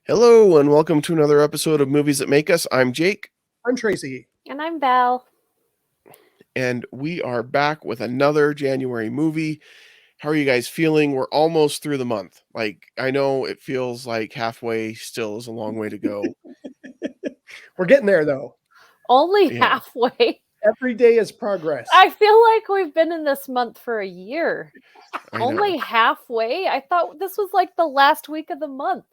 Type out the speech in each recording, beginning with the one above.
Hello and welcome to another episode of Movies That Make Us. I'm Jake. I'm Tracy. And I'm Val. And we are back with another January movie. How are you guys feeling? We're almost through the month. Like, I know it feels like halfway still is a long way to go. We're getting there, though. Only Yeah. halfway. Every day is progress. I feel like we've been in this month for a year. I know. Only halfway? I thought this was like the last week of the month.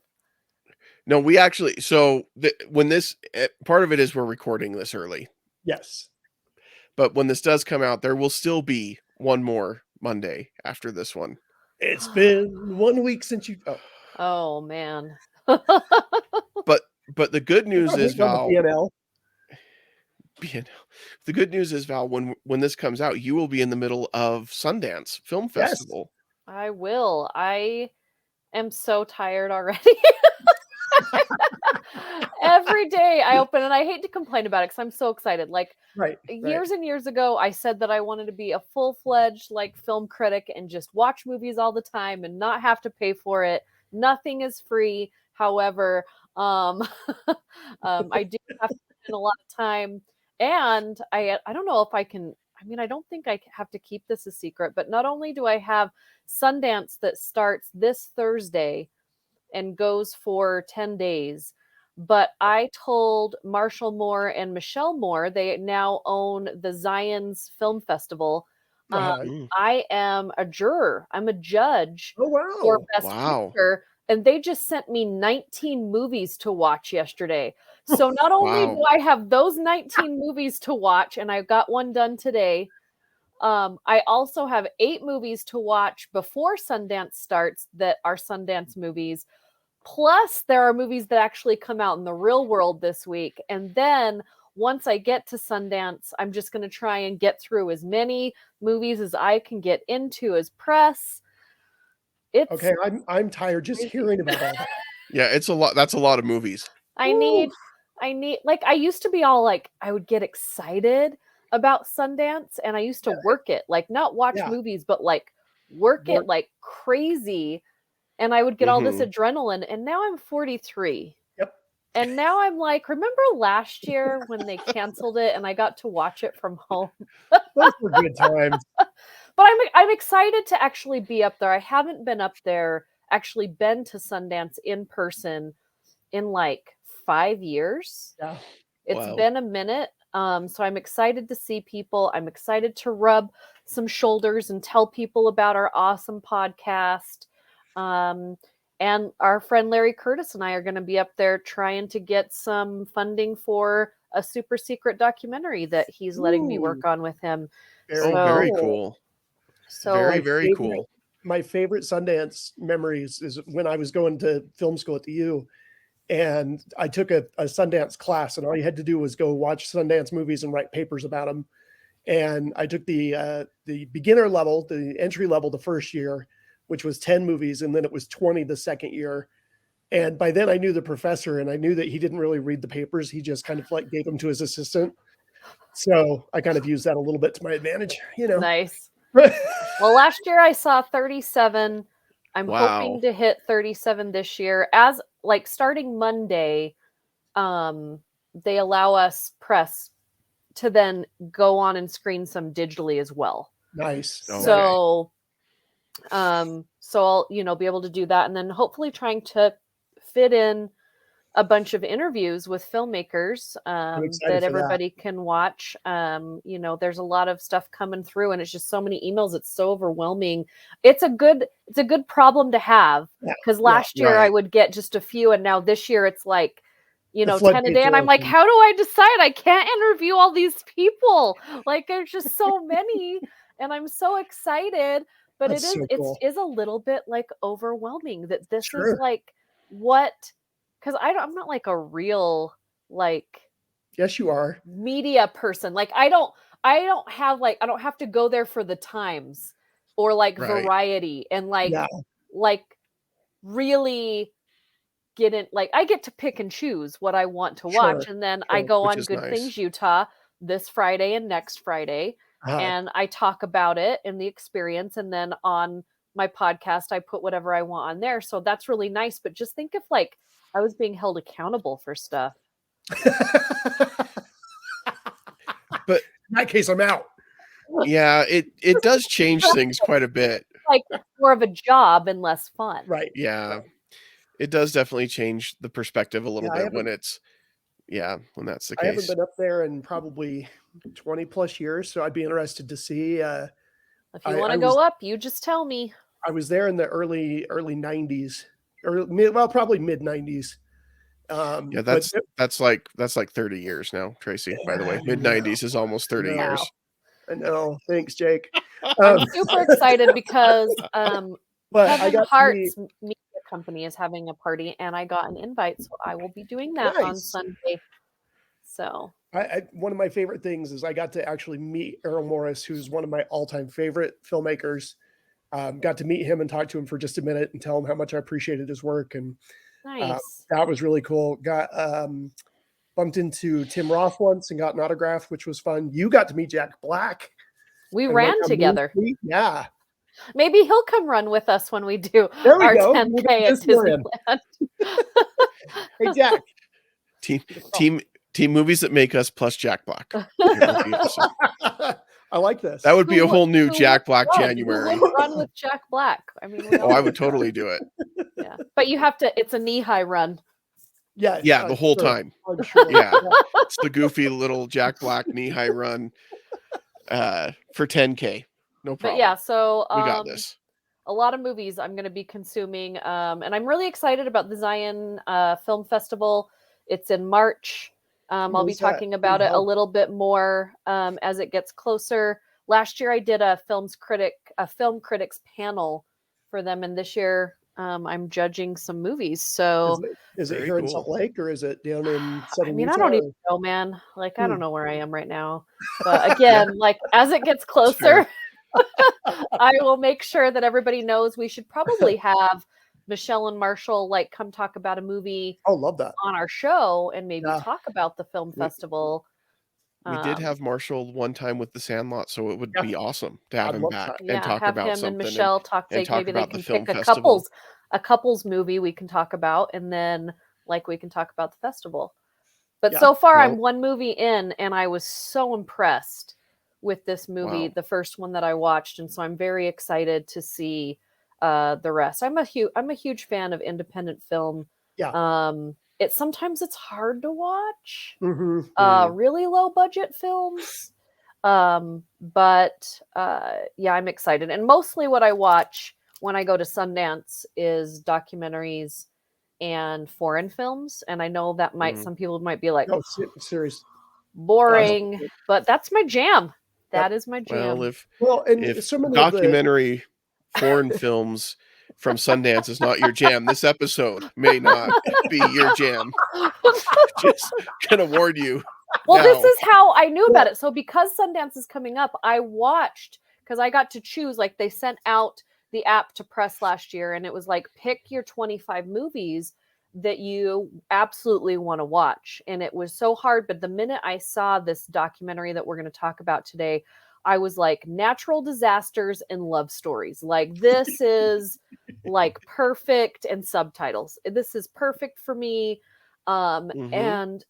No, we actually, so when this, part of it is we're recording this early. Yes. But when this does come out, there will still be one more Monday after this one. It's been 1 week since you... Oh, man. But the good news is, Val... BNL. The good news is, Val, when this comes out, you will be in the middle of Sundance Film Festival. Yes. I will. I am so tired already. Every day I open, and I hate to complain about it because I'm so excited. Like, years and years ago, I said that I wanted to be a full-fledged film critic and just watch movies all the time and not have to pay for it. Nothing is free. However, I do have to spend a lot of time, and I don't know if I can. I mean, I don't think I have to keep this a secret, but not only do I have Sundance that starts this Thursday and goes for 10 days. But I told Marshall Moore and Michelle Moore, they now own the Sundance Film Festival. I am a juror. I'm a judge for Best Picture. And they just sent me 19 movies to watch yesterday. So not only do I have those 19 movies to watch, and I got one done today, I also have 8 movies to watch before Sundance starts that are Sundance movies. Plus, there are movies that actually come out in the real world this week. And then once I get to Sundance, I'm just going to try and get through as many movies as I can get into as press. Okay, I'm tired just hearing about that. Yeah, it's a lot. That's a lot of movies. I need, like, I used to be all like, I would get excited about Sundance, and I used to work it, like, not watch movies, but like work it like crazy. And I would get all this adrenaline, and now I'm 43. Yep. And now I'm like, remember last year when they canceled it and I got to watch it from home? Those were good times. But I'm excited to actually be up there. I haven't been up there, actually been to Sundance in person in like 5 years. Yeah. It's been a minute. So I'm excited to see people. I'm excited to rub some shoulders and tell people about our awesome podcast. And our friend Larry Curtis and I are going to be up there trying to get some funding for a super secret documentary that he's letting me work on with him. Very cool. So very cool. My favorite Sundance memories is when I was going to film school at the U, and I took a Sundance class, and all you had to do was go watch Sundance movies and write papers about them. And I took the beginner level, the entry level, the first year, which was 10 movies, and then it was 20 the second year. And by then I knew the professor, and I knew that he didn't really read the papers. He just kind of like gave them to his assistant. So I kind of used that a little bit to my advantage, Nice. Well, last year I saw 37. I'm hoping to hit 37 this year. As like starting Monday, they allow us press to then go on and screen some digitally as well. Nice. So I'll, be able to do that. And then hopefully trying to fit in a bunch of interviews with filmmakers that everybody can watch. There's a lot of stuff coming through, and it's just so many emails. It's so overwhelming. It's a good problem to have, because last year I would get just a few, and now this year it's like, 10 a day. And I'm like, how do I decide? I can't interview all these people. Like, there's just so many, and I'm so excited. But it is a little bit like overwhelming that this is like what, because I'm not like a real yes you are media person. Like I don't have to go there for the Times or Variety and like really get in, like I get to pick and choose what I want to watch. And then I go Which on is Good nice. Things Utah this Friday and next Friday. And I talk about it and the experience. And then on my podcast, I put whatever I want on there. So that's really nice. But just think if like I was being held accountable for stuff. But in that case, I'm out. Yeah, it does change things quite a bit. Like more of a job and less fun. Right. Yeah. It does definitely change the perspective a little bit when that's the case. I haven't been up there in probably 20 plus years, so I'd be interested to see. If you want to go up, you just tell me. I was there in the early 90s, or probably mid 90s. Yeah, that's like 30 years now, Tracy. By the way, mid 90s is almost 30 years. I know. Thanks, Jake. I'm super excited because Kevin Hart's media company is having a party, and I got an invite, so I will be doing that on Sunday. So one of my favorite things is I got to actually meet Errol Morris, who's one of my all-time favorite filmmakers. Got to meet him and talk to him for just a minute and tell him how much I appreciated his work, and that was really cool. Got bumped into Tim Roth once and got an autograph, which was fun. You got to meet Jack Black. We ran together. Yeah. Maybe he'll come run with us when we do our 10K at Disneyland. Hey, Jack. Team movies that make us plus Jack Black. I like this. That would be a whole new Jack Black January. Run with Jack Black. I mean, I would totally do it. Yeah, but you have to. It's a knee-high run. Yeah, the whole time. I'm sure. Yeah, it's the goofy little Jack Black knee-high run for 10K. No problem. But yeah, so we got this. A lot of movies I'm going to be consuming, and I'm really excited about the Zion Film Festival. It's in March. I'll be talking about it a little bit more as it gets closer. Last year I did a film critics panel for them, and this year I'm judging some movies. So is it here in Salt Lake or is it down in Southern Utah? I don't even know, man. Like I don't know where I am right now. But again, like as it gets closer, I will make sure that everybody knows we should probably have Michelle and Marshall like come talk about a movie. Oh, love that. On our show and maybe talk about the film festival. We did have Marshall one time with The Sandlot, so it would be awesome to have him back and talk about him something. And Michelle maybe they can pick a couples movie we can talk about, and then like we can talk about the festival. But so far I'm one movie in, and I was so impressed with this movie, the first one that I watched, and so I'm very excited to see the rest. I'm a huge fan of independent film. Sometimes it's hard to watch really low budget films. But I'm excited. And mostly what I watch when I go to Sundance is documentaries and foreign films. And I know that some people might be like, oh, serious, boring, but that's my jam. That is my jam. Well, if so many documentary foreign films from Sundance is not your jam, this episode may not be your jam. Just gonna warn you. Well, this is how I knew about it. So because Sundance is coming up, I watched, because I got to choose, like they sent out the app to press last year, and it was like, pick your 25 movies that you absolutely want to watch. And it was so hard. But the minute I saw this documentary that we're going to talk about today, I was like, natural disasters and love stories. Like this is like perfect, and subtitles. This is perfect for me. And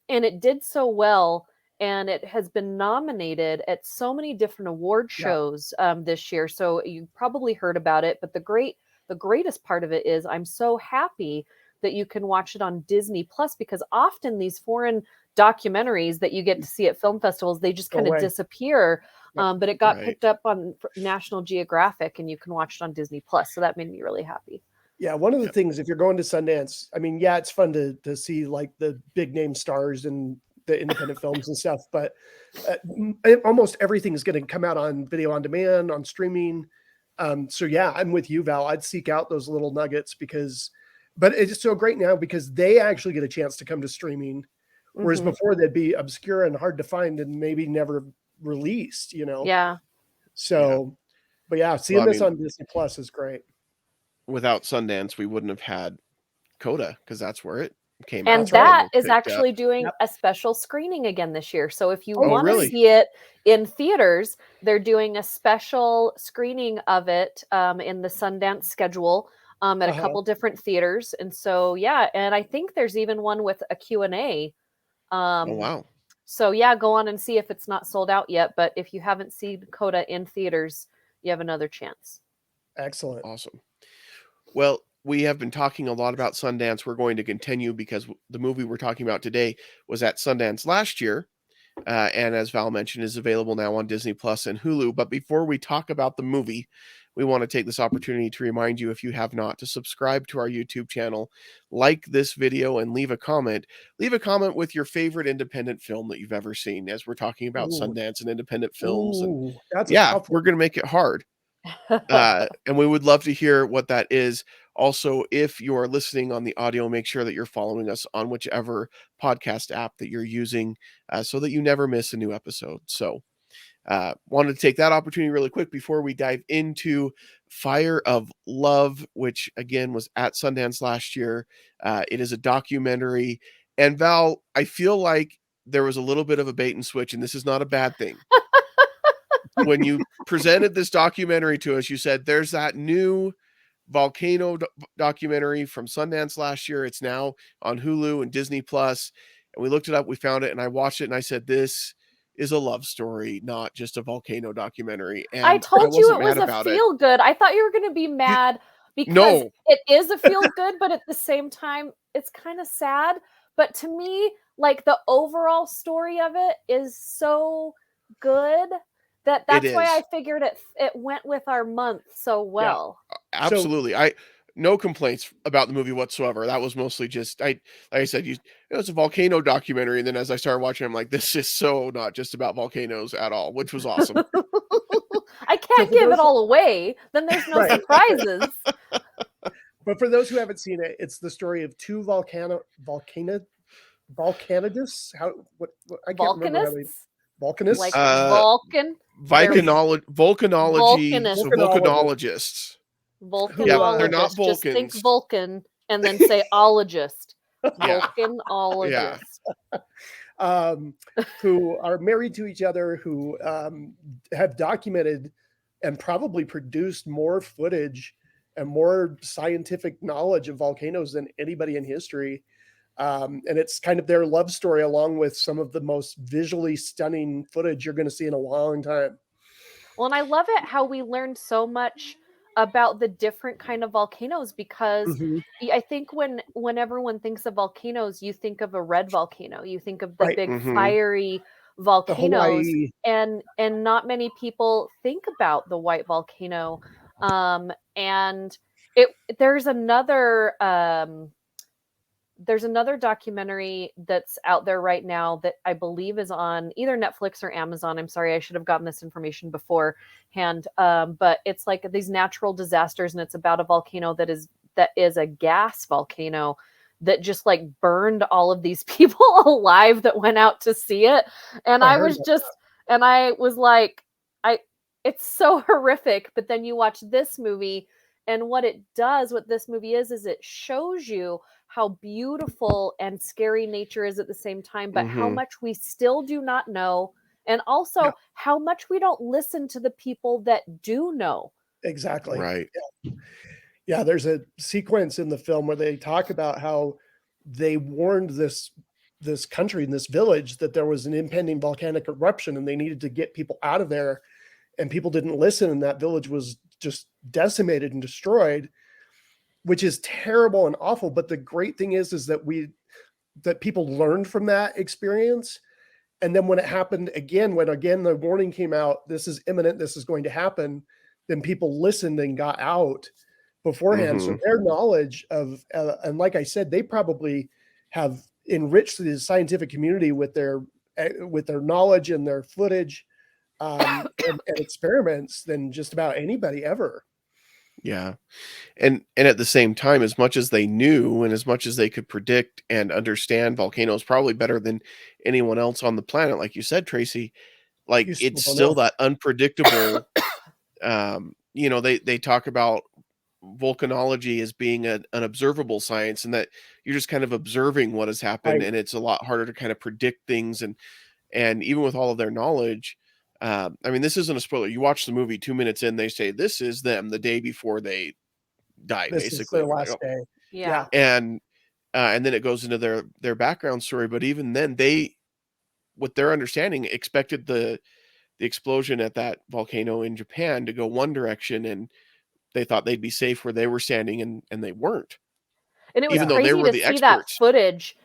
and it did so well, and it has been nominated at so many different award shows this year. So you probably heard about it, but the greatest part of it is I'm so happy that you can watch it on Disney Plus, because often these foreign documentaries that you get to see at film festivals, they just kind of disappear. But it got picked up on National Geographic, and you can watch it on Disney Plus. So that made me really happy. Yeah, one of the things, if you're going to Sundance, I mean, it's fun to see like the big name stars and the independent films and stuff, but almost everything is going to come out on video on demand, on streaming. So yeah, I'm with you, Val. I'd seek out those little nuggets but it's so great now because they actually get a chance to come to streaming, whereas before they'd be obscure and hard to find and maybe never released, Yeah. So, but yeah, seeing this on Disney Plus is great. without Sundance, we wouldn't have had Coda, because that's where it came And out. Right. that is actually doing a special screening again this year. So if you want to see it in theaters, they're doing a special screening of it in the Sundance schedule at a couple different theaters. And so, yeah, and I think there's even one with a Q&A. Oh, wow. So, yeah, go on and see if it's not sold out yet. But if you haven't seen Coda in theaters, you have another chance. Excellent. Awesome. Well, we have been talking a lot about Sundance. We're going to continue because the movie we're talking about today was at Sundance last year. And as Val mentioned, is available now on Disney Plus and Hulu. But before we talk about the movie, we want to take this opportunity to remind you, if you have not, to subscribe to our YouTube channel, like this video, and leave a comment. Leave a comment with your favorite independent film that you've ever seen, as we're talking about Sundance and independent films. And that's we're going to make it hard. And we would love to hear what that is. Also, if you're listening on the audio, make sure that you're following us on whichever podcast app that you're using, so that you never miss a new episode. So wanted to take that opportunity really quick before we dive into Fire of Love, which again was at Sundance last year. It is a documentary. And Val, I feel like there was a little bit of a bait and switch, and this is not a bad thing. When you presented this documentary to us, you said there's that new volcano documentary from Sundance last year. It's now on Hulu and Disney Plus. And we looked it up, we found it, and I watched it, and I said, this is a love story, not just a volcano documentary. And I told you it was a feel good. I thought you were going to be mad because it is a feel good, but at the same time, it's kind of sad. But to me, like, the overall story of it is so good that's why I figured it went with our month so well. Yeah, absolutely. No complaints about the movie whatsoever. That was mostly just, like I said, it's a volcano documentary. And then as I started watching, I'm like, this is so not just about volcanoes at all, which was awesome. I can't give it all away. Then there's no surprises. But for those who haven't seen it, it's the story of two volcanologists. I can't remember how many. Volcanists? Like Vulcan? Volcanologists. Volcanologists. They're not Vulcans. Just think Vulcan and then say ologist. Volcanologist. Who are married to each other, who have documented and probably produced more footage and more scientific knowledge of volcanoes than anybody in history. And it's kind of their love story, along with some of the most visually stunning footage you're going to see in a long time. Well, and I love it how we learned so much about the different kind of volcanoes, because I think when everyone thinks of volcanoes, you think of a red volcano, you think of the big fiery volcanoes, and not many people think about the white volcano. And there's another documentary that's out there right now that I believe is on either Netflix or Amazon. I'm sorry, I should have gotten this information beforehand. But it's like these natural disasters, and it's about a volcano that is a gas volcano that just like burned all of these people alive that went out to see it. And I was like, it's so horrific. But then you watch this movie, and what this movie is it shows you how beautiful and scary nature is at the same time, but how much we still do not know. And also how much we don't listen to the people that do know. Exactly. Right. Yeah. There's a sequence in the film where they talk about how they warned this country and this village that there was an impending volcanic eruption and they needed to get people out of there, and people didn't listen. And that village was just decimated and destroyed, which is terrible and awful. But the great thing is that people learned from that experience. And then when it happened again, when the warning came out, this is imminent, this is going to happen, then people listened and got out beforehand. So their knowledge of, and like I said, they probably have enriched the scientific community with their knowledge and their footage and experiments than just about anybody ever. Yeah. And at the same time, as much as they knew and as much as they could predict and understand volcanoes probably better than anyone else on the planet, like you said, Tracy, like it's still that unpredictable, they talk about volcanology as being an observable science, and that you're just kind of observing what has happened, Right. and it's a lot harder to kind of predict things. And even with all of their knowledge, I mean, this isn't a spoiler. You watch the movie, 2 minutes in, they say, "This is them the day before they die," This is basically. their And we're like, last "Oh." day. Yeah. Yeah. And then it goes into their background story, but even then, they, with their understanding, expected the explosion at that volcano in Japan to go one direction, and they thought they'd be safe where they were standing, and they weren't, And it was even Yeah. though they crazy were to the see that experts. footage Oh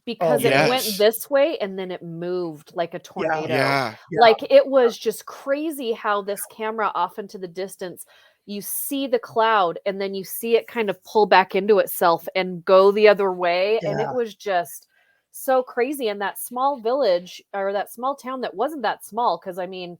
because it man. went Yes. this way and then it moved like a Yeah. tornado. Yeah. Yeah. Like, it was just crazy how this camera off into the distance, you see the cloud and then you see it kind of pull back into itself and go the other way. And it Yeah. was just so crazy. And that small village, or that small town that wasn't that small, because I mean,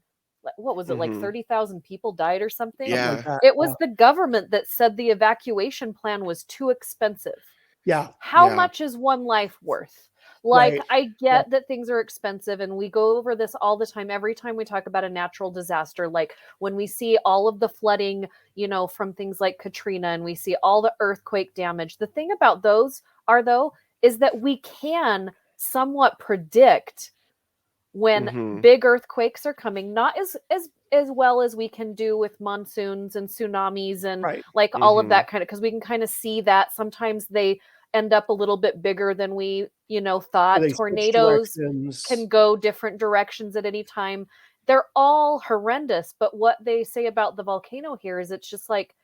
what was it, like Mhm. 30,000 people died or something? Something like Yeah. that. It Yeah. was the government that said the evacuation plan was too expensive. Yeah. How Yeah. much is one life worth? Like, Right. I Yeah. get that things are expensive, and we go over this all the time. Every time we talk about a natural disaster, like when we see all of the flooding, from things like Katrina, and we see all the earthquake damage. The thing about those though, is that we can somewhat predict when Mhm. big earthquakes are coming, not as well as we can do with monsoons and tsunamis and Right. like all of Mhm. that kind of, because we can kind of see that sometimes they end up a little bit bigger than we Or thought. they switch Tornadoes directions. can go different directions at any time. They're all horrendous, but what they say about the volcano here is it's just like,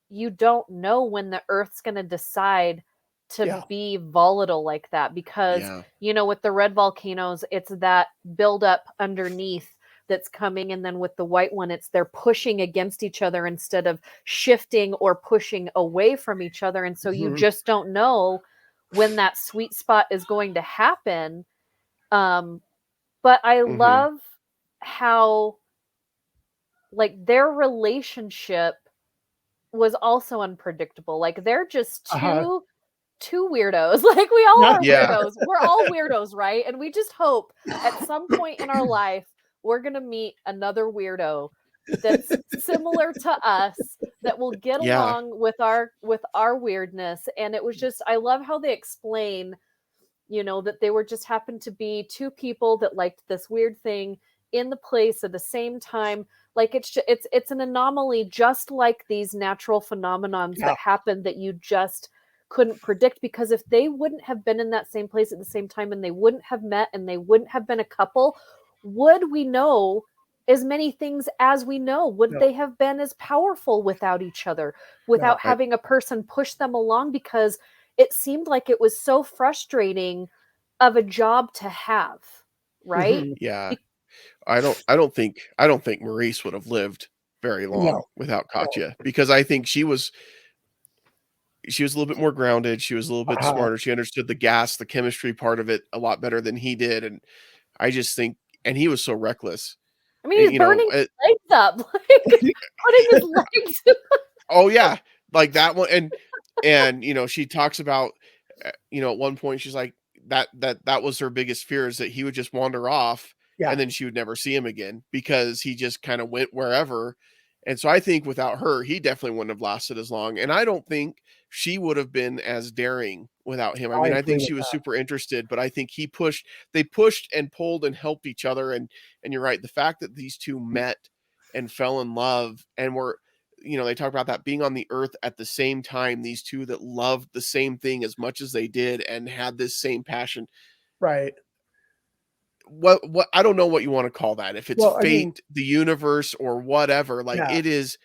you don't know when the earth's going to decide to Yeah. be volatile like that, because Yeah. with the red volcanoes, it's that buildup underneath that's coming, and then with the white one, it's they're pushing against each other instead of shifting or pushing away from each other, and so you Mhm. just don't know when that sweet spot is going to happen. But I Mhm. love how, like, their relationship was also unpredictable. Like, they're just Uh-huh. two weirdos. Like, we all Yeah. are Yeah. weirdos. We're all weirdos, right? And we just hope at some point in our life we're going to meet another weirdo that's similar to us, that will get Yeah. along with our weirdness. And it was just, I love how they explain, that they were just happened to be two people that liked this weird thing in the place at the same time. Like, it's an anomaly, just like these natural phenomenons Yeah. that happen that you just couldn't predict, because if they wouldn't have been in that same place at the same time, and they wouldn't have met, and they wouldn't have been a couple, would we know as many things as we know? Would No. they have been as powerful without each other, No. without having a person push them along? Because it seemed like it was so frustrating of a job to have, right? Mhm. Yeah. Be- I don't think Maurice would have lived very long No. without No. Katya, because I think she was a little bit more grounded, she was a little bit Uh-huh. smarter, she understood the gas, the chemistry part of it a lot better than he did, and I just think, and he was so reckless. I mean, he's You know, burning his legs up, like putting his legs. oh, yeah, like that one. And she talks about, at one point she's like, that was her biggest fear, is that he would just wander off, Yeah. and then she would never see him again, because he just kind of went wherever. And so I think without her, he definitely wouldn't have lasted as long. And I don't think she would have been as daring without him. I I mean, I agree think with she was that. super interested, but I think they pushed and pulled and helped each other. And you're right. The fact that these two met and fell in love and were, they talk about that being on the earth at the same time, these two that loved the same thing as much as they did and had this same passion. Right. What I don't know what you want to call that, if it's Well, I mean, fate, the universe, or whatever. Like, yeah. it is,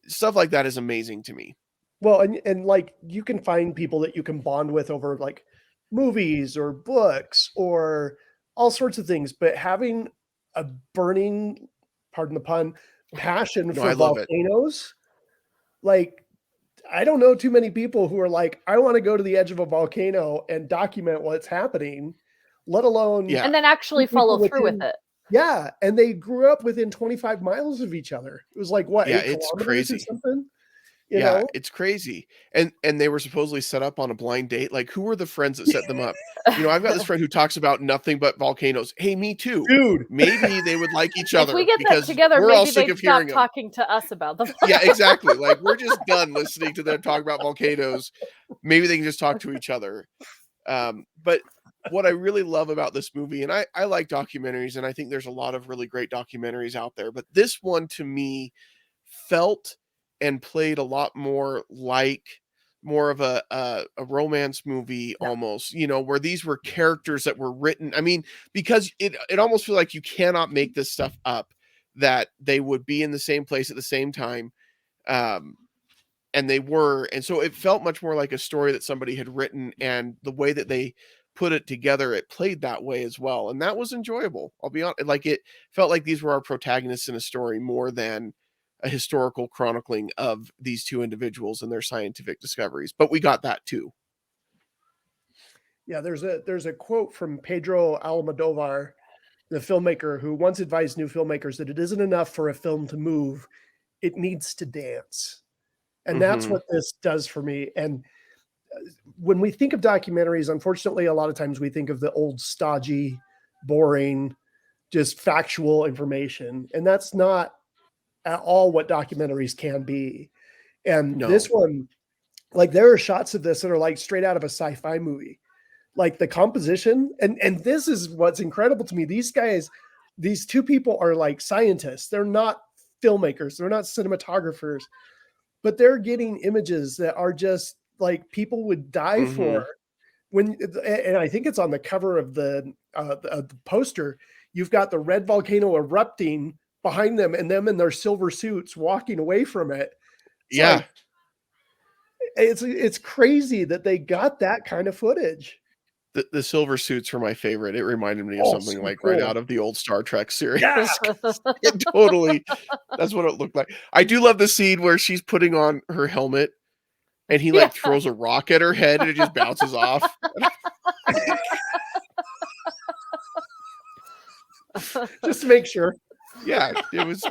stuff like that is amazing to me. Well, and like you can find people that you can bond with over like movies or books or all sorts of things, but having a burning, pardon the pun, passion No, for I love it. volcanoes, like I don't know too many people who are like, I want to go to the edge of a volcano and document what's happening, let alone Yeah. And then actually two follow people through with within, it. yeah, and they grew up within 25 miles of each other. It was like what, Yeah, 8 it's kilometers or crazy. something? you Yeah, know? it's crazy. And they were supposedly set up on a blind date. Like, who were the friends that set them up? You know, I've got this friend who talks about nothing but volcanoes. Hey, me too. Dude. Maybe they would like each If we other get that because together, we're all maybe sick they'd of stop hearing them. talking to us about them. Yeah, exactly. Like, we're just done listening to them talk about volcanoes. Maybe they can just talk to each other. But what I really love about this movie, and I like documentaries, and I think there's a lot of really great documentaries out there, but this one to me felt and played a lot more like more of a romance movie Yeah. almost, you know, where these were characters that were written. I mean, because it almost feels like you cannot make this stuff up, that they would be in the same place at the same time. Um, and they were, and so it felt much more like a story that somebody had written, and the way that they put it together, it played that way as well, and that was enjoyable. I'll be honest, like, it felt like these were our protagonists in a story more than a historical chronicling of these two individuals and their scientific discoveries, but we got that too. Yeah, there's a quote from Pedro Almodovar, the filmmaker, who once advised new filmmakers that it isn't enough for a film to move, it needs to dance. And that's Mhm. what this does for me. And when we think of documentaries, unfortunately, a lot of times we think of the old, stodgy, boring, just factual information. And that's not at all what documentaries can be. And this No. one, like, there are shots of this that are like straight out of a sci-fi movie. Like the composition, and this is what's incredible to me. These guys, these two people are like scientists. They're not filmmakers, they're not cinematographers, but they're getting images that are just like people would die for. Mhm. When, and I think it's on the cover of the poster, you've got the red volcano erupting behind them and them in their silver suits walking away from it. It's Yeah. like it's crazy that they got that kind of footage. The silver suits were my favorite. It reminded me of Oh, something so like right cool. out of the old Star Trek series. Yeah. It totally, that's what it looked like. I do love the scene where she's putting on her helmet and he, Yeah. like, throws a rock at her head and it just bounces off. Just to make sure. Yeah, it was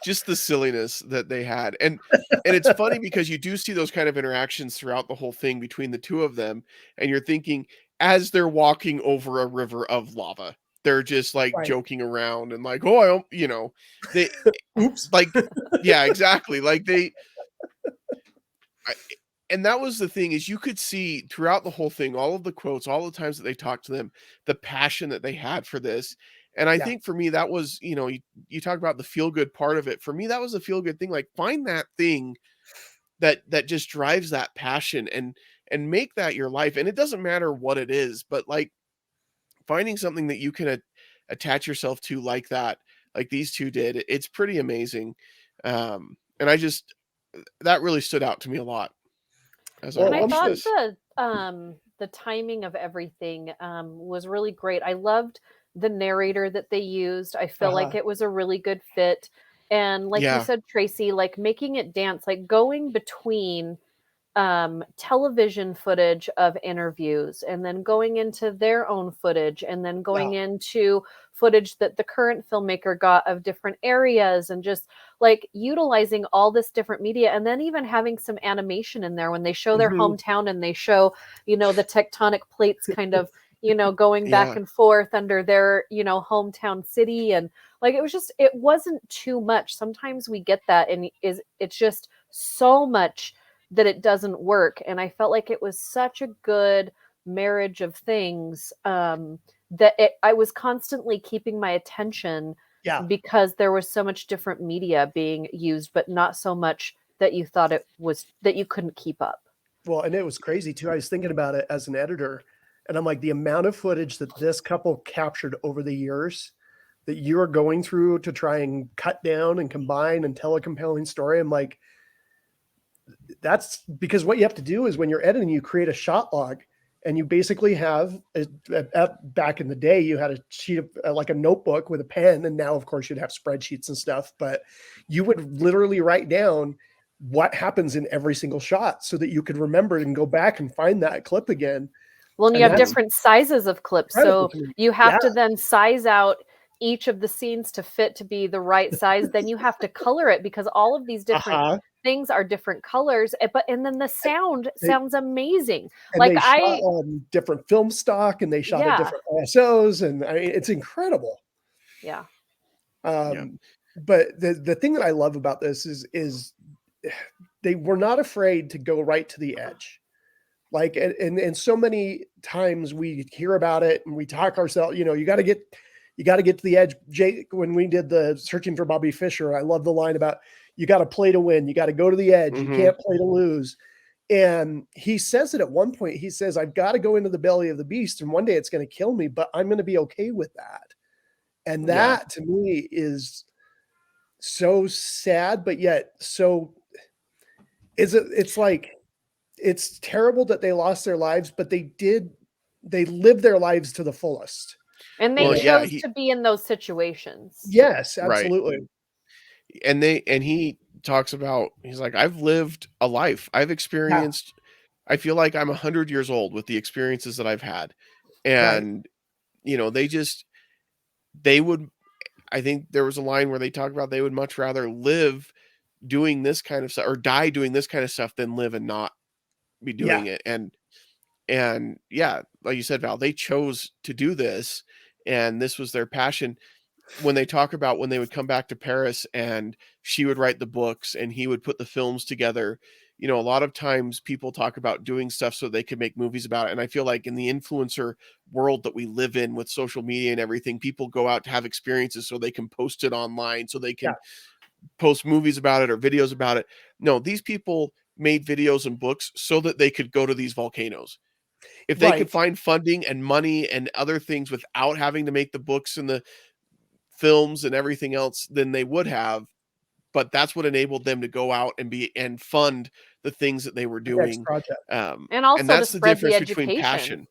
just the silliness that they had, and it's funny because you do see those kind of interactions throughout the whole thing between the two of them, and you're thinking, as they're walking over a river of lava, they're just, like, Right. joking around and like, "Oh, I don't," you know, they Oops. like, yeah, exactly, like, I and that was the thing, is you could see throughout the whole thing, all of the quotes, all the times that they talked to them, the passion that they had for this, and I Yeah. think for me, that was, you know, you talk about the feel good part of it. For me, that was a feel good thing, like, find that thing that just drives that passion and make that your life, and it doesn't matter what it is, but, like, finding something that you can attach yourself to like that, like these 2 did, it's pretty amazing, and I just that really stood out to me a lot as I And Well, I I'm watched thought sure. this. the timing of everything was really great. I loved the narrator that they used. I feel like Uh-huh. it was a really good fit. And like you Yeah. said, Tracy, like making it dance, like going between television footage of interviews and then going into their own footage and then Yeah. going into footage that the current filmmaker got of different areas and just like utilizing all this different media and then even having some animation in there when they show their Mhm. hometown and they show, you know, the tectonic plates kind of, you know, going back Yeah. and forth under their, you know, hometown city. And like it was just, it wasn't too much. Sometimes we get that and it's just so much that it doesn't work. And I felt like it was such a good marriage of things that I was constantly keeping my attention Yeah. because there was so much different media being used, but not so much that you thought it was that you couldn't keep up. Well, and it was crazy too. I was thinking about it as an editor, and I'm like, the amount of footage that this couple captured over the years that you are going through to try and cut down and combine and tell a compelling story. I'm like, that's because what you have to do is when you're editing, you create a shot log, and you basically have back in the day, you had a sheet of like a notebook with a pen, and now of course you'd have spreadsheets and stuff, but you would literally write down what happens in every single shot so that you could remember it and go back and find that clip again. Well, and you And have that's Mhm. different sizes of clips. incredible So to me. you have Yeah. to then size out each of the scenes to fit to be the right size. Then you have to color it because all of these different Uh-huh. things are different colors, and then the sound sounds amazing. And like they shot on different film stock, and they shot at different ISOs, and I mean, it's incredible. Yeah. But the thing that I love about this is they were not afraid to go right to the edge. Like, and so many times we hear about it and we talk ourselves, you got to get to the edge. Jake, when we did the Searching for Bobby Fischer, I love the line about, you got to play to win. You got to go to the edge. You can't play to lose. And he says it at one point. He says, I've got to go into the belly of the beast, and one day it's going to kill me, but I'm going to be okay with that. And that to me is so sad, but yet so it's like, it's terrible that they lost their lives, but they lived their lives to the fullest. And they chose to be in those situations. Yes, absolutely. Right. And he talks about, he's like, I've lived a life. I've experienced, I feel like I'm 100 years old with the experiences that I've had. And, they would, I think there was a line where they talk about they would much rather live doing this kind of stuff or die doing this kind of stuff than live and not be doing it. And like you said, Val, they chose to do this, and this was their passion. When they talk about when they would come back to Paris and she would write the books and he would put the films together, a lot of times people talk about doing stuff so they could make movies about it. And I feel like in the influencer world that we live in with social media and everything, people go out to have experiences so they can post it online, so they can post movies about it or videos about it. No, these people made videos and books so that they could go to these volcanoes. If they could find funding and money and other things without having to make the books and the films and everything else, then they would have. But that's what enabled them to go out and fund the things that they were doing. And also and that's to the spread difference the between education. passion.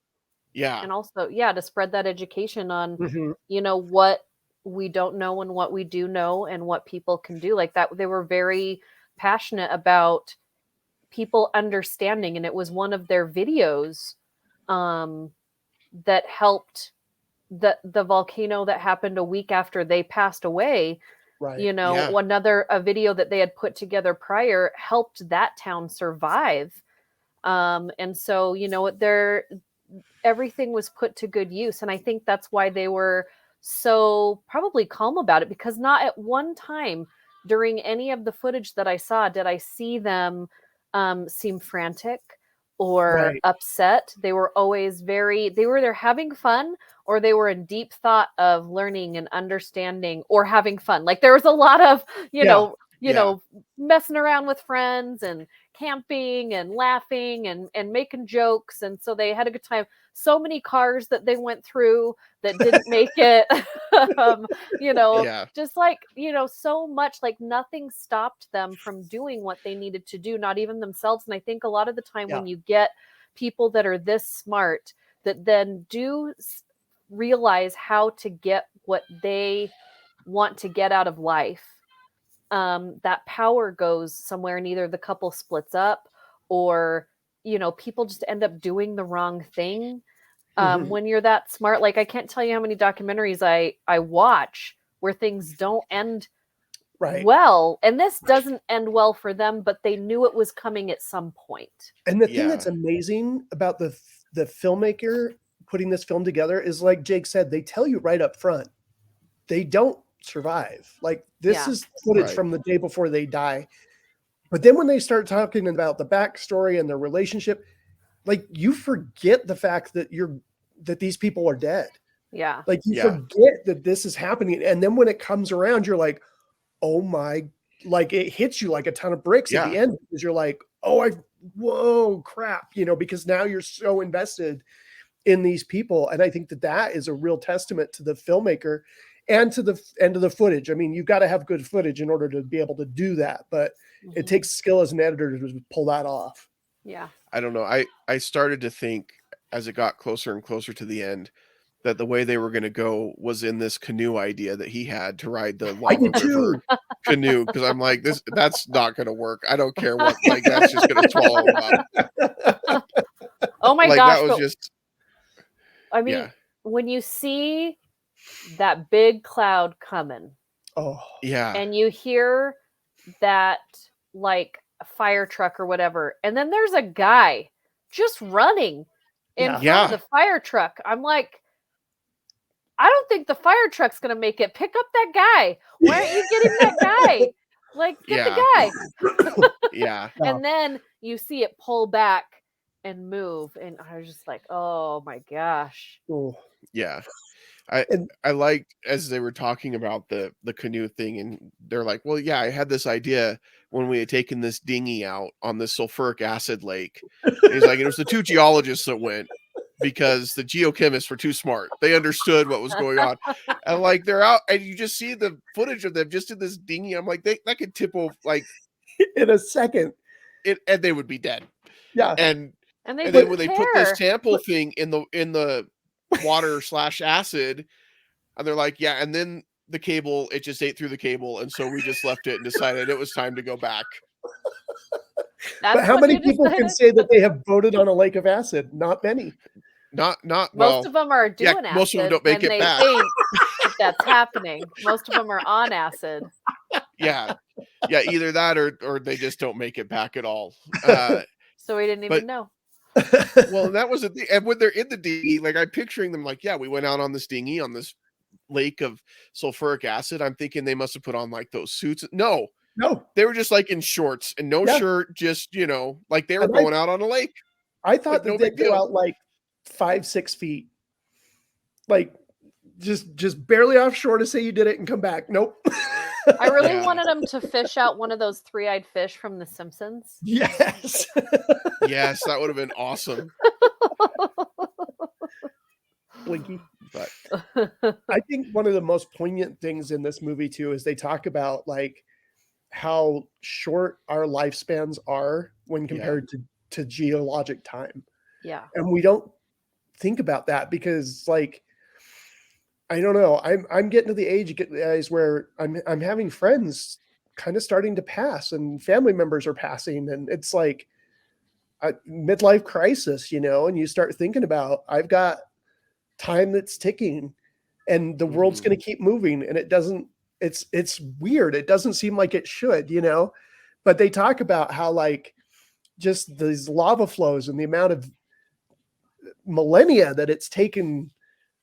Yeah. And also, to spread that education on, what we don't know and what we do know and what people can do. Like that, they were very passionate about people understanding. And it was one of their videos that helped the volcano that happened a week after they passed away. A video that they had put together prior helped that town survive. And so, everything was put to good use. And I think that's why they were so probably calm about it, because not at one time during any of the footage that I saw did I see them seem frantic or upset. They were always they were either having fun or they were in deep thought of learning and understanding or having fun. Like there was a lot of, messing around with friends and camping and laughing and making jokes. And so they had a good time. So many cars that they went through that didn't make it, just like, so much, like nothing stopped them from doing what they needed to do, not even themselves. And I think a lot of the time when you get people that are this smart, that then do realize how to get what they want to get out of life, that power goes somewhere, and either the couple splits up or people just end up doing the wrong thing. When you're that smart, like I can't tell you how many documentaries I watch where things don't end well, and this doesn't end well for them, but they knew it was coming at some point. And the thing that's amazing about the filmmaker putting this film together is, like Jake said, they tell you right up front, they don't survive. Like this is footage from the day before they die. But then when they start talking about the backstory and their relationship, like you forget the fact that that these people are dead. Yeah. Like you forget that this is happening. And then when it comes around, you're like, oh my, like it hits you like a ton of bricks at the end, because you're like, oh, whoa, crap, because now you're so invested in these people. And I think that is a real testament to the filmmaker and to the end of the footage. I mean, you've got to have good footage in order to be able to do that, but it takes skill as an editor to pull that off. Yeah. I don't know. I started to think as it got closer and closer to the end that the way they were going to go was in this canoe idea that he had to ride the lava river canoe. Cause I'm like, that's not going to work. I don't care what, like, that's just going to swallow him up. Oh my gosh. That was just, I mean, when you see that big cloud coming, yeah, and you hear that like a fire truck or whatever, and then there's a guy just running in front of the fire truck. I'm like, I don't think the fire truck's gonna make it. Pick up that guy. Why aren't you getting that guy? Like, get the guy. Yeah. And then you see it pull back and move, and I was just like, oh my gosh. Oh. Yeah. I liked as they were talking about the canoe thing, and they're like, well, yeah, I had this idea when we had taken this dinghy out on this sulfuric acid lake. And he's like, it was the two geologists that went because the geochemists were too smart. They understood what was going on. And like they're out, and you just see the footage of them just in this dinghy. I'm like, that could tip over like in a second. And they would be dead. Yeah. And then when they put this sample thing in the water / acid, and they're like, yeah, and then the cable, it just ate through the cable, and so we just left it and decided it was time to go back. But how many people can say that they have voted on a lake of acid? Not many. Not most of them are doing acid. Most of them don't make it back. That's happening. Most of them are on acid. Yeah, either that or they just don't make it back at all. So we didn't even know. Well, that was the and when they're in the dinghy, like I'm picturing them like, yeah, we went out on this dinghy on this lake of sulfuric acid. I'm thinking they must have put on like those suits. No, they were just like in shorts and no shirt, just like they were going out on a lake. I thought that they'd go out like 5-6 feet, like just barely offshore to say you did it and come back. Nope. I really wanted them to fish out one of those three-eyed fish from The Simpsons. Yes. Yes, that would have been awesome. Blinky. But I think one of the most poignant things in this movie too is they talk about like how short our lifespans are when compared to geologic time. Yeah. And we don't think about that because like I don't know. I'm getting to the age, guys, where I'm having friends kind of starting to pass, and family members are passing, and it's like a midlife crisis, and you start thinking about I've got time that's ticking, and the world's going to keep moving, and it doesn't. It's weird. It doesn't seem like it should, But they talk about how like just these lava flows and the amount of millennia that it's taken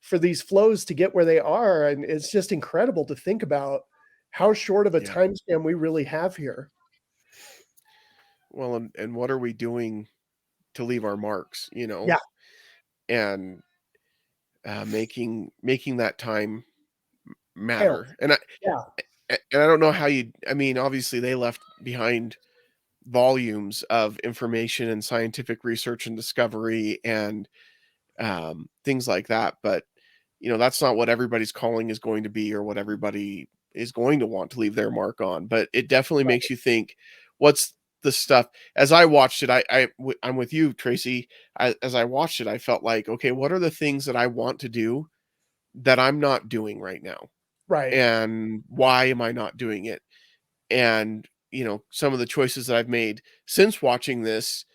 for these flows to get where they are. And it's just incredible to think about how short of a time span we really have here. Well, and what are we doing to leave our marks, Yeah. And making that time matter. And I don't know how obviously they left behind volumes of information and scientific research and discovery and things like that. But that's not what everybody's calling is going to be, or what everybody is going to want to leave their mark on. But it definitely makes you think, what's the stuff? As I watched it, I'm with you, Tracy. As I watched it, I felt like, okay, what are the things that I want to do that I'm not doing right now? Right. And why am I not doing it? And, some of the choices that I've made since watching this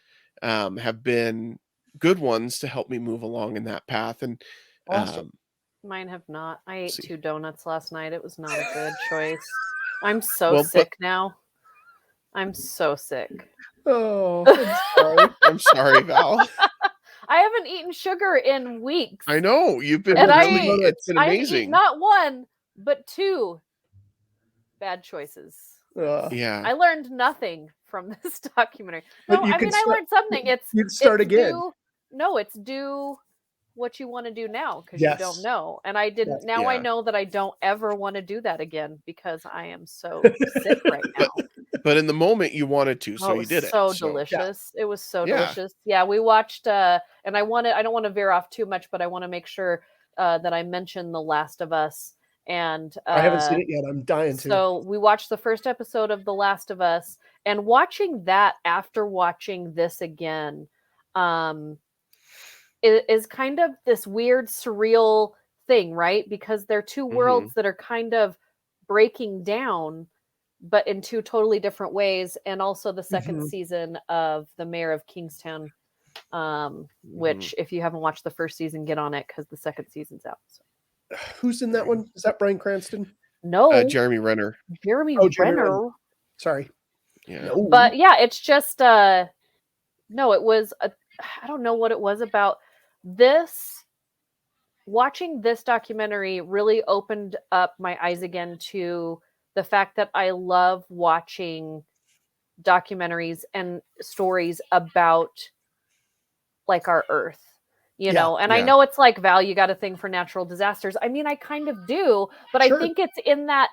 have been good ones to help me move along in that path. And awesome. Mine have not. I ate 2 donuts last night. It was not a good choice. I'm so sick now. I'm so sick. Oh, I'm sorry. I'm sorry, Val. I haven't eaten sugar in weeks. I know. You've been it's been amazing. Not 1, but 2 bad choices. Yeah. I learned nothing from this documentary. No, I learned something. You'd start again. It's do what you want to do now because you don't know. And I didn't. Now I know that I don't ever want to do that again because I am so sick right now. But in the moment you wanted to, so you did it. So delicious. It was so delicious. Yeah, we watched and I don't want to veer off too much, but I want to make sure that I mention The Last of Us. And I haven't seen it yet. I'm dying to. So we watched the first episode of The Last of Us, and watching that after watching this again, is kind of this weird, surreal thing, right? Because they're two worlds that are kind of breaking down, but in 2 totally different ways. And also the second season of The Mayor of Kingstown, which if you haven't watched the first season, get on it because the second season's out. So. Who's in that one? Is that Bryan Cranston? No. Jeremy Renner. Jeremy Renner. Sorry. Yeah. But yeah, it's just no, it was I don't know what it was about this. Watching this documentary really opened up my eyes again to the fact that I love watching documentaries and stories about like our earth, you know. And I know it's like, Val, you got a thing for natural disasters. I mean, I kind of do, but I think it's in that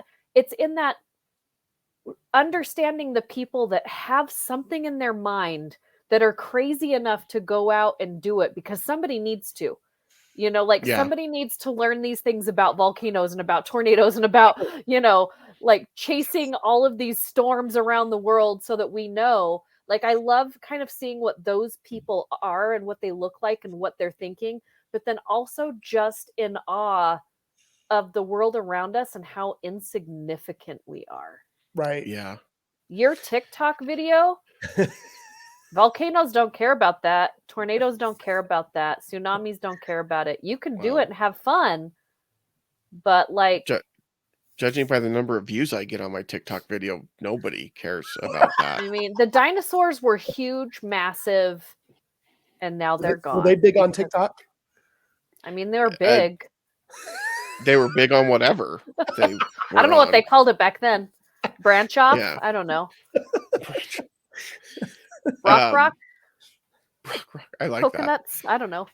understanding the people that have something in their mind that are crazy enough to go out and do it because somebody needs to. You know, like somebody needs to learn these things about volcanoes and about tornadoes and about, you know, like chasing all of these storms around the world so that we know. Like, I love kind of seeing what those people are and what they look like and what they're thinking, but then also just in awe of the world around us and how insignificant we are. Right. Yeah. Your TikTok video, volcanoes don't care about that. Tornadoes don't care about that. Tsunamis don't care about it. You can do it and have fun, but like... Judging by the number of views I get on my TikTok video, nobody cares about that. I mean, the dinosaurs were huge, massive, and now they're gone. Were they big on TikTok? I mean, they were big. They were big on whatever. I don't know what they called it back then. Branch off? Yeah. I don't know. Rock. I like coconuts? that. I don't know.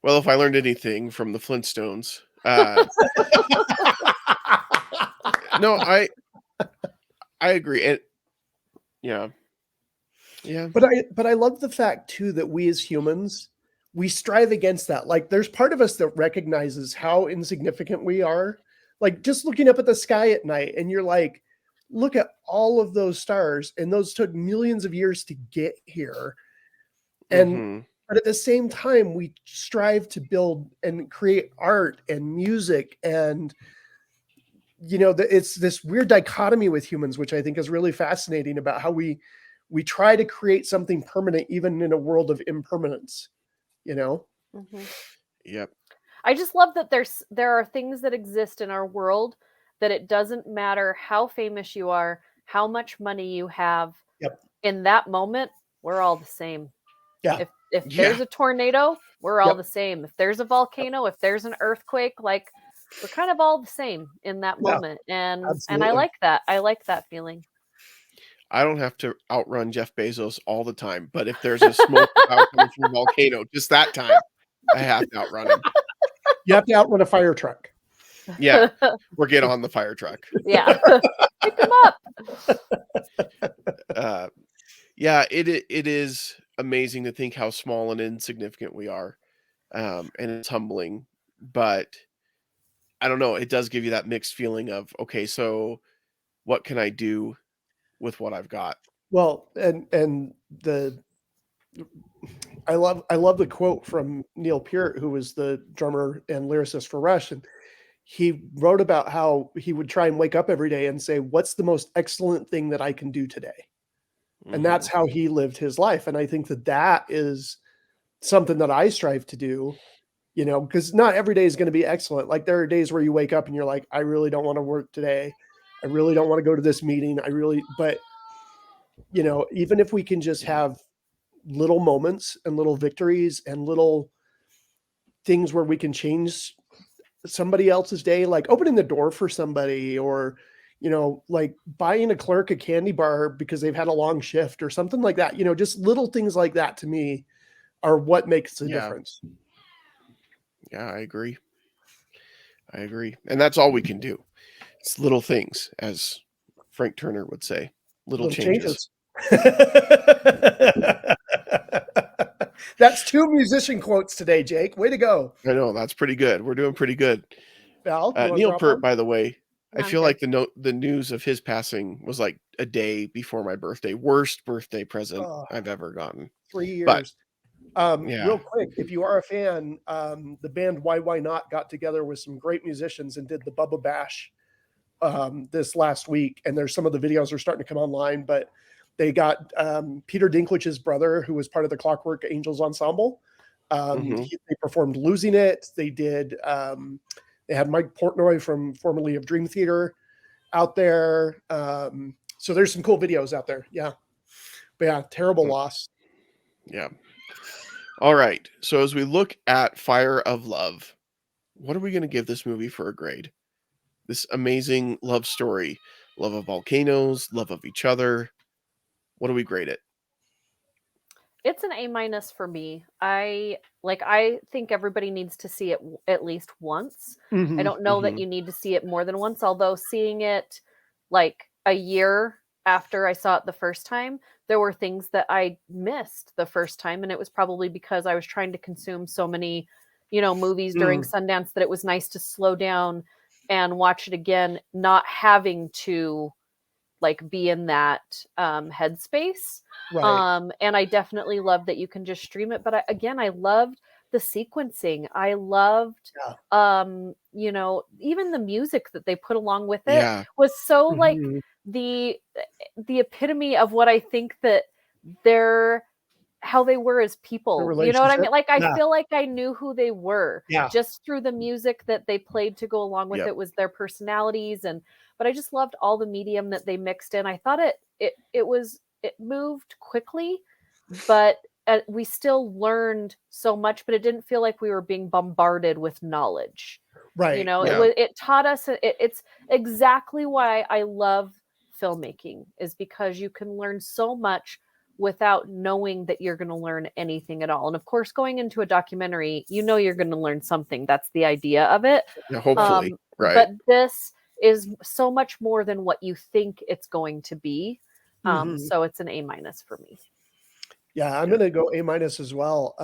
Well, if I learned anything from the Flintstones, no, I agree. Yeah. But I love the fact too that we as humans, we strive against that. Like, there's part of us that recognizes how insignificant we are. Like, just looking up at the sky at night, and you're like, look at all of those stars, and those took millions of years to get here. And but at the same time, we strive to build and create art and music, and you know, it's this weird dichotomy with humans, which I think is really fascinating about how we try to create something permanent, even in a world of impermanence, you know? Yep. I just love that there are things that exist in our world that it doesn't matter how famous you are, how much money you have. In that moment, we're all the same. If there's a tornado, we're all the same. If there's a volcano, if there's an earthquake, like, we're kind of all the same in that moment. And I like that. I like that feeling. I don't have to outrun Jeff Bezos all the time, but if there's a smoke cloud coming from a volcano, just that time, I have to outrun him. You have to outrun a fire truck. Yeah, or get on the fire truck. Yeah, pick him up. Yeah, it is amazing to think how small and insignificant we are, and it's humbling. But I don't know, it does give you that mixed feeling of, okay, so what can I do with what I've got? Well, and I love the quote from Neil Peart, who was the drummer and lyricist for Rush, and he wrote about how he would try and wake up every day and say, what's the most excellent thing that I can do today? And that's how he lived his life. And I think that is something that I strive to do, you know, because not every day is going to be excellent. Like, there are days where you wake up and you're like, I really don't want to work today. I really don't want to go to this meeting. But you know, even if we can just have little moments and little victories and little things where we can change somebody else's day, like opening the door for somebody, or, you know, like buying a clerk a candy bar because they've had a long shift or something like that, you know, just little things like that to me are what makes the difference. Yeah, I agree. And that's all we can do. It's little things, as Frank Turner would say, little changes. That's 2 musician quotes today, Jake. Way to go. I know, that's pretty good. We're doing pretty good. Val, Neil Peart, by the way, I feel like the news of his passing was like a day before my birthday. Worst birthday present I've ever gotten. 3 years. But, real quick, if you are a fan, the band Why Not got together with some great musicians and did the Bubba Bash this last week. And there's some of the videos are starting to come online, but they got Peter Dinklage's brother, who was part of the Clockwork Angels ensemble. They performed Losing It. They did, they had Mike Portnoy from formerly of Dream Theater. out there. So there's some cool videos out there. Yeah. But yeah, terrible loss. Yeah. All right. So as we look at Fire of Love, what are we going to give this movie for a grade? This amazing love story, love of volcanoes, love of each other. What do we grade it? It's an A- for me. I think everybody needs to see it at least once. I don't know that you need to see it more than once, although seeing it like a year after I saw it the first time, there were things that I missed the first time, and it was probably because I was trying to consume so many, movies during Sundance that it was nice to slow down and watch it again, not having to like be in that headspace. Right. And I definitely love that you can just stream it. But I loved the sequencing. I loved, even the music that they put along with it was so like the epitome of what I think that how they were as people. You know what I mean? Like, I feel like I knew who they were just through the music that they played to go along with it was their personalities. But I just loved all the medium that they mixed in. I thought it moved quickly, but we still learned so much, but it didn't feel like we were being bombarded with knowledge. Right. It taught us, it's exactly why I love filmmaking, is because you can learn so much without knowing that you're going to learn anything at all. And of course, going into a documentary, you're going to learn something. That's the idea of it. Yeah, hopefully. Right. But this is so much more than what you think it's going to be. So it's an A- for me. Yeah, I'm going to go A- as well.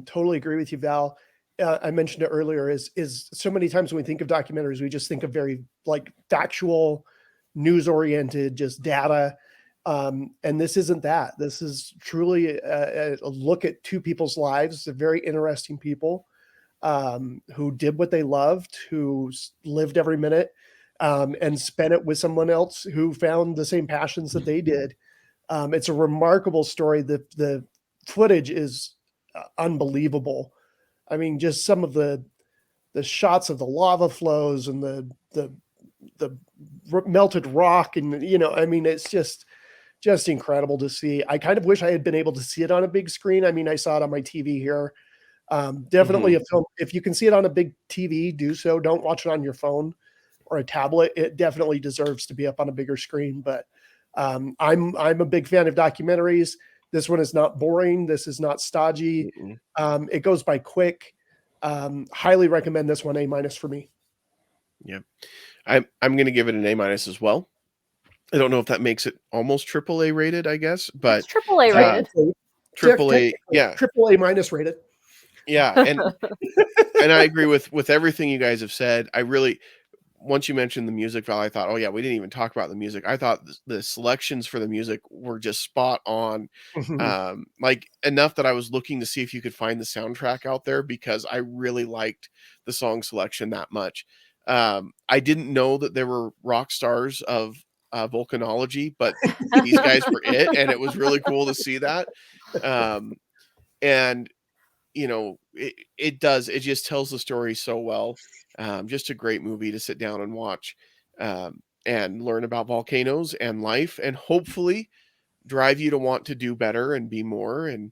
Totally agree with you, Val. I mentioned it earlier, is so many times when we think of documentaries, we just think of very like factual, news oriented, just data. And this isn't that. This is truly a look at two people's lives. They're very interesting people who did what they loved, who lived every minute, and spent it with someone else who found the same passions that they did. It's a remarkable story. The footage is unbelievable. I mean, just some of the shots of the lava flows and the melted rock, and I mean, it's just incredible to see. I kind of wish I had been able to see it on a big screen. I mean, I saw it on my TV here. Definitely a film. If you can see it on a big TV, do so. Don't watch it on your phone or a tablet. It definitely deserves to be up on a bigger screen. But I'm a big fan of documentaries. This one is not boring. This is not stodgy. It goes by quick. Highly recommend this one. A- for me. Yeah, I'm going to give it an A- as well. I don't know if that makes it almost AAA rated, I guess, but it's AAA rated. AAA, yeah, AAA- rated. Yeah, and I agree with everything you guys have said. I really, once you mentioned the music, Val, I thought, oh yeah, we didn't even talk about the music. I thought the selections for the music were just spot on, like enough that I was looking to see if you could find the soundtrack out there, because I really liked the song selection that much. I didn't know that there were rock stars of volcanology, but these guys were it, and it was really cool to see that. And it just tells the story so well. Just a great movie to sit down and watch, and learn about volcanoes and life, and hopefully drive you to want to do better and be more. And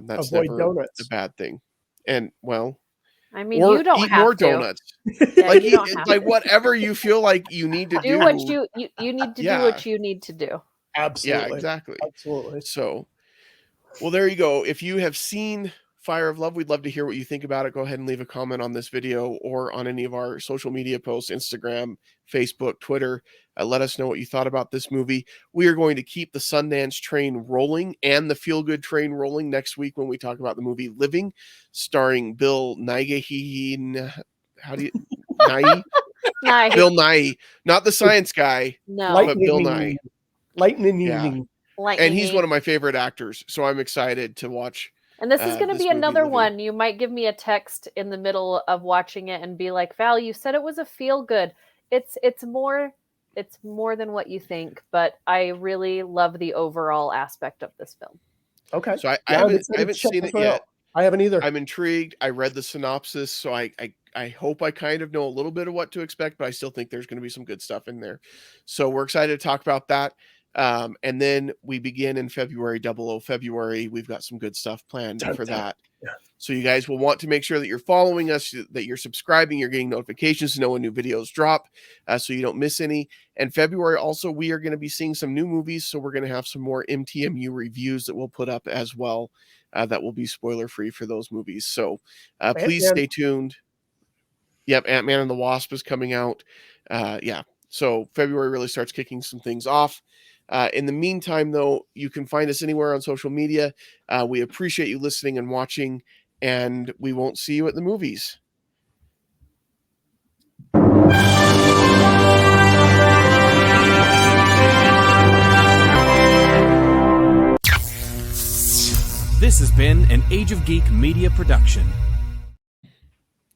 that's Avoid never a donuts. bad thing. And well, I mean, or you don't eat have more to. donuts. Yeah, like you don't have to. whatever you feel like you need to do. Do what you need to do what you need to do. Absolutely. Yeah, exactly. Absolutely. So, well, there you go. If you have seen Fire of Love, we'd love to hear what you think about it. Go ahead and leave a comment on this video or on any of our social media posts, Instagram, Facebook, Twitter. Let us know what you thought about this movie. We are going to keep the Sundance train rolling and the feel-good train rolling next week when we talk about the movie Living, starring Bill Nighy. How do you Nighy? Nice. Bill Nighy, not the science guy, No. but Bill Nighy. Lightning Yeah. evening. And he's one of my favorite actors, so I'm excited to watch. And this is going to be another Living. one. You might give me a text in the middle of watching it and be like, "Val, you said it was a feel good." It's more than what you think, but I really love the overall aspect of this film. Okay. So I haven't seen it yet. I haven't either. I'm intrigued. I read the synopsis, so I I hope I kind of know a little bit of what to expect, but I still think there's going to be some good stuff in there. So we're excited to talk about that. And then we begin in February, 00 February. We've got some good stuff planned for that. Yeah. So you guys will want to make sure that you're following us, that you're subscribing, you're getting notifications to know when new videos drop, so you don't miss any. And February also, we are going to be seeing some new movies, so we're going to have some more MTMU reviews that we'll put up as well, that will be spoiler free for those movies. So please stay tuned. Yep, Ant-Man and the Wasp is coming out. Yeah, so February really starts kicking some things off. In the meantime, though, you can find us anywhere on social media. We appreciate you listening and watching, and we won't see you at the movies. This has been an Age of Geek media production.